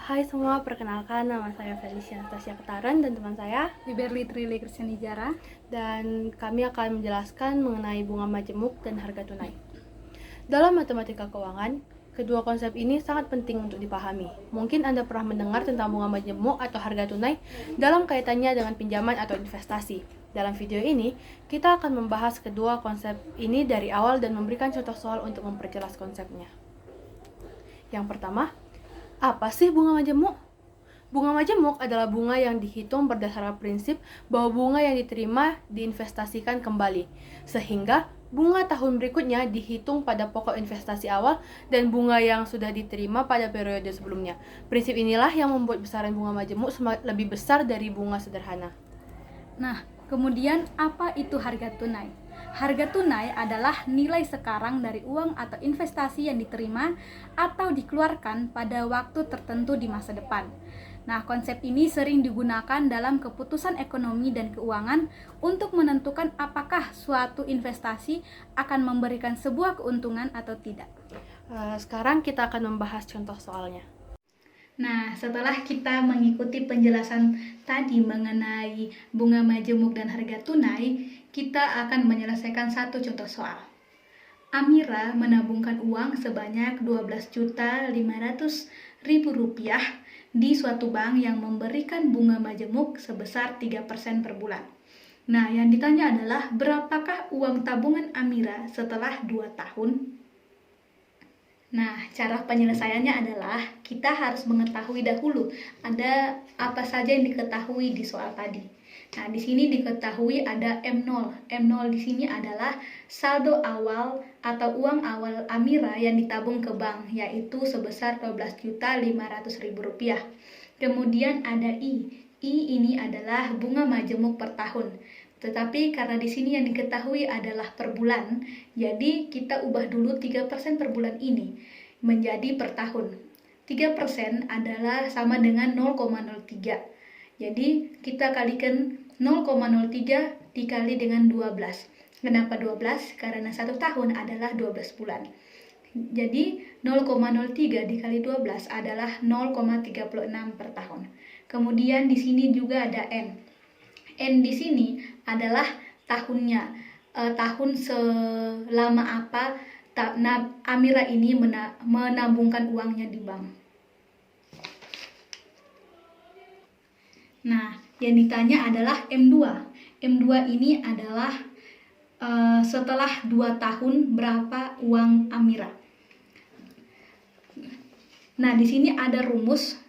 Hai semua, perkenalkan nama saya Felicia Natasha Ketaran dan teman saya Liberly Trilly Kristianijara. dan kami akan menjelaskan mengenai bunga majemuk dan harga tunai. Dalam matematika keuangan, kedua konsep ini sangat penting untuk dipahami. Mungkin Anda pernah mendengar tentang bunga majemuk atau harga tunai dalam kaitannya dengan pinjaman atau investasi. Dalam video ini, kita akan membahas kedua konsep ini dari awal dan memberikan contoh soal untuk memperjelas konsepnya. Yang pertama, apa sih bunga majemuk? Bunga majemuk adalah bunga yang dihitung berdasarkan prinsip bahwa bunga yang diterima diinvestasikan kembali, sehingga bunga tahun berikutnya dihitung pada pokok investasi awal dan bunga yang sudah diterima pada periode sebelumnya. Prinsip inilah yang membuat besaran bunga majemuk lebih besar dari bunga sederhana. Nah, kemudian apa itu harga tunai? Harga tunai adalah nilai sekarang dari uang atau investasi yang diterima atau dikeluarkan pada waktu tertentu di masa depan. Nah, konsep ini sering digunakan dalam keputusan ekonomi dan keuangan untuk menentukan apakah suatu investasi akan memberikan sebuah keuntungan atau tidak. Sekarang kita akan membahas contoh soalnya. Nah, setelah kita mengikuti penjelasan tadi mengenai bunga majemuk dan harga tunai, kita akan menyelesaikan satu contoh soal. Amira menabungkan uang sebanyak Rp12.500.000 di suatu bank yang memberikan bunga majemuk sebesar 3% per bulan. Nah, yang ditanya adalah berapakah uang tabungan Amira setelah 2 tahun? Nah, cara penyelesaiannya adalah kita harus mengetahui dahulu ada apa saja yang diketahui di soal tadi. Nah, di sini diketahui ada M0. M0 di sini adalah saldo awal atau uang awal Amira yang ditabung ke bank, yaitu sebesar Rp12.500.000. Kemudian ada I. I ini adalah bunga majemuk per tahun. Tetapi karena di sini yang diketahui adalah per bulan, jadi kita ubah dulu 3% per bulan ini menjadi per tahun. 3% adalah sama dengan 0,03. Jadi kita kalikan 0,03 dikali dengan 12. Kenapa 12? Karena 1 tahun adalah 12 bulan. Jadi 0,03 dikali 12 adalah 0,36 per tahun. Kemudian di sini juga ada N. N di sini adalah tahunnya, tahun selama apa Amira ini menabungkan uangnya di bank. Nah, yang ditanya adalah M2. M2 ini adalah setelah 2 tahun berapa uang Amira. Nah, di sini ada rumus.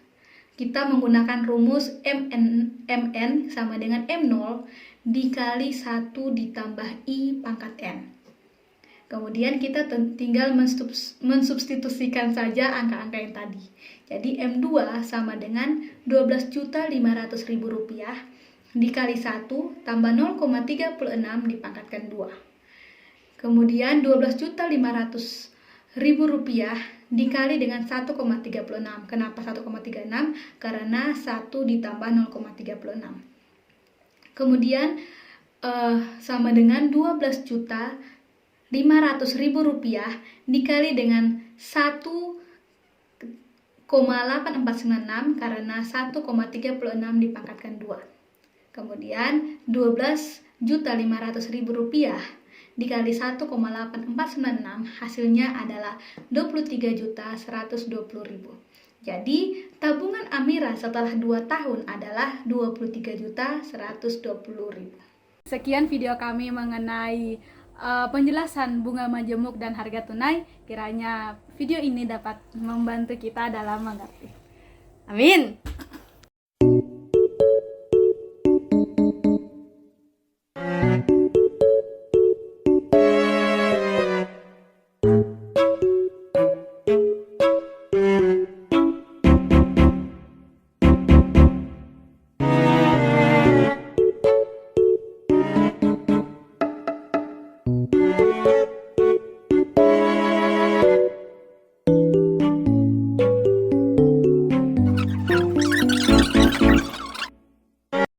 Kita menggunakan rumus MN sama dengan M0 dikali 1 ditambah I pangkat N. Kemudian kita tinggal mensubstitusikan saja angka-angka yang tadi. Jadi M2 sama dengan Rp12.500.000 dikali 1 tambah 0,36 dipangkatkan 2. Kemudian Rp12.500.000 dikali dengan 1,36. Kenapa 1,36? Karena 1 ditambah 0,36. Kemudian sama dengan Rp12.500.000 dikali dengan 1,8496 karena 1,36 dipangkatkan 2. Kemudian Rp12.500.000 dikali 1,8496 hasilnya adalah Rp23.120.000. Jadi tabungan Amira setelah 2 tahun adalah Rp23.120.000. Sekian video kami mengenai penjelasan bunga majemuk dan harga tunai. Kiranya video ini dapat membantu kita dalam mengerti. Amin!